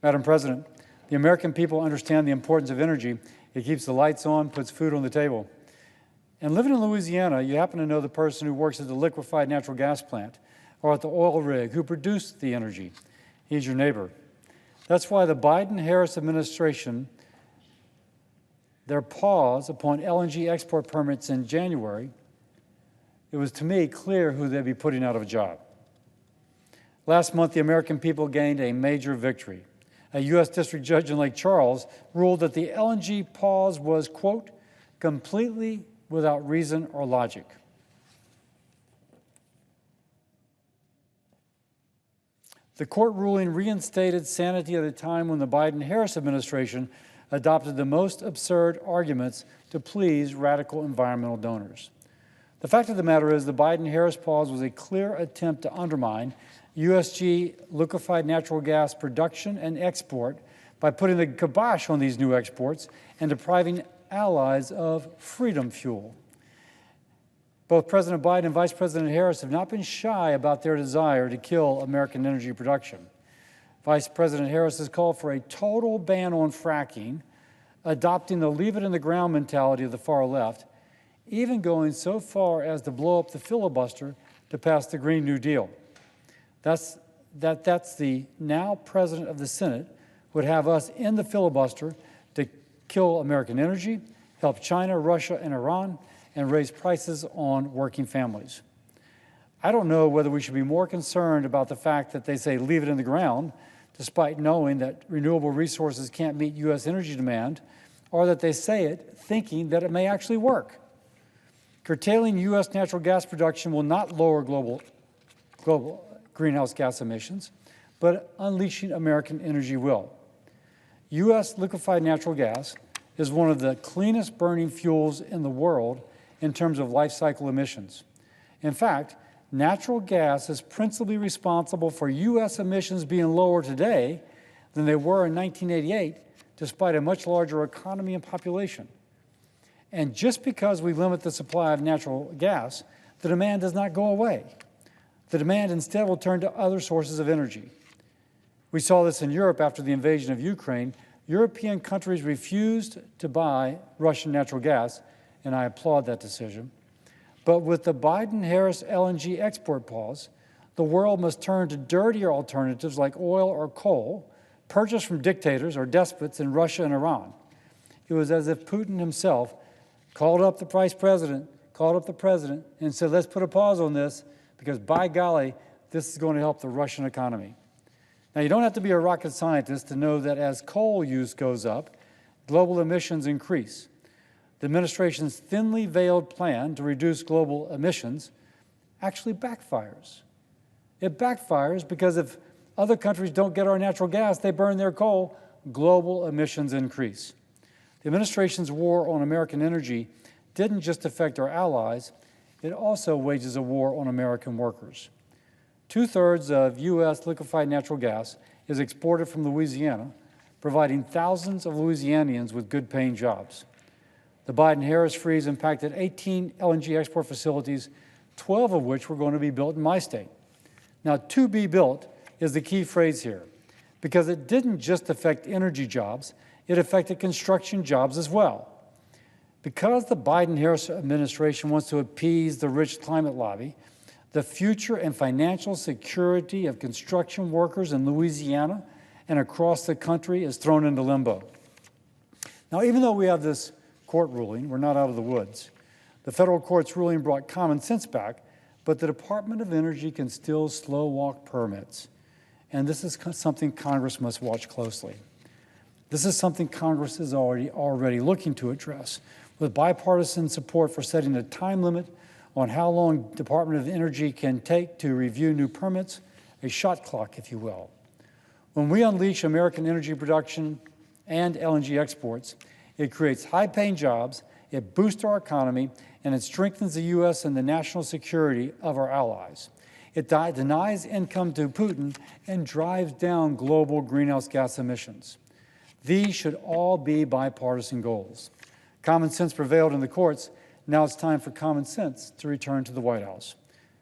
Madam President, the American people understand the importance of energy. It keeps the lights on, puts food on the table. And living in Louisiana, you happen to know the person who works at the liquefied natural gas plant or at the oil rig who produced the energy. He's your neighbor. That's why the Biden-Harris administration, their pause upon LNG export permits in January, it was to me clear who they'd be putting out of a job. Last month, the American people gained a major victory. A U.S. district judge in Lake Charles ruled that the LNG pause was, quote, completely without reason or logic. The court ruling reinstated sanity at a time when the Biden-Harris administration adopted the most absurd arguments to please radical environmental donors. The fact of the matter is the Biden-Harris pause was a clear attempt to undermine USG liquefied natural gas production and export by putting the kibosh on these new exports and depriving allies of freedom fuel. Both President Biden and Vice President Harris have not been shy about their desire to kill American energy production. Vice President Harris has called for a total ban on fracking, adopting the leave-it-in-the-ground mentality of the far left, even going so far as to blow up the filibuster to pass the Green New Deal. That's the now President of the Senate would have us in the filibuster to kill American energy, help China, Russia, and Iran, and raise prices on working families. I don't know whether we should be more concerned about the fact that they say leave it in the ground, despite knowing that renewable resources can't meet U.S. energy demand, or that they say it thinking that it may actually work. Curtailing U.S. natural gas production will not lower global greenhouse gas emissions, but unleashing American energy will. U.S. liquefied natural gas is one of the cleanest burning fuels in the world in terms of life cycle emissions. In fact, natural gas is principally responsible for U.S. emissions being lower today than they were in 1988, despite a much larger economy and population. And just because we limit the supply of natural gas, the demand does not go away. The demand instead will turn to other sources of energy. We saw this in Europe after the invasion of Ukraine. European countries refused to buy Russian natural gas, and I applaud that decision. But with the Biden-Harris LNG export pause, the world must turn to dirtier alternatives like oil or coal, purchased from dictators or despots in Russia and Iran. It was as if Putin himself called up the vice president, called up the president, and said, let's put a pause on this, because by golly, this is going to help the Russian economy. Now, you don't have to be a rocket scientist to know that as coal use goes up, global emissions increase. The administration's thinly veiled plan to reduce global emissions actually backfires. It backfires because if other countries don't get our natural gas, they burn their coal, global emissions increase. The administration's war on American energy didn't just affect our allies, it also wages a war on American workers. 2/3 of U.S. liquefied natural gas is exported from Louisiana, providing thousands of Louisianians with good-paying jobs. The Biden-Harris freeze impacted 18 LNG export facilities, 12 of which were going to be built in my state. Now, to be built is the key phrase here, because it didn't just affect energy jobs, it affected construction jobs as well. Because the Biden-Harris administration wants to appease the rich climate lobby, the future and financial security of construction workers in Louisiana and across the country is thrown into limbo. Now, even though we have this court ruling, we're not out of the woods. The federal court's ruling brought common sense back, but the Department of Energy can still slow walk permits. And this is something Congress must watch closely. This is something Congress is already looking to address, with bipartisan support for setting a time limit on how long Department of Energy can take to review new permits, a shot clock, if you will. When we unleash American energy production and LNG exports, it creates high-paying jobs, it boosts our economy, and it strengthens the U.S. and the national security of our allies. It denies income to Putin and drives down global greenhouse gas emissions. These should all be bipartisan goals. Common sense prevailed in the courts. Now it's time for common sense to return to the White House.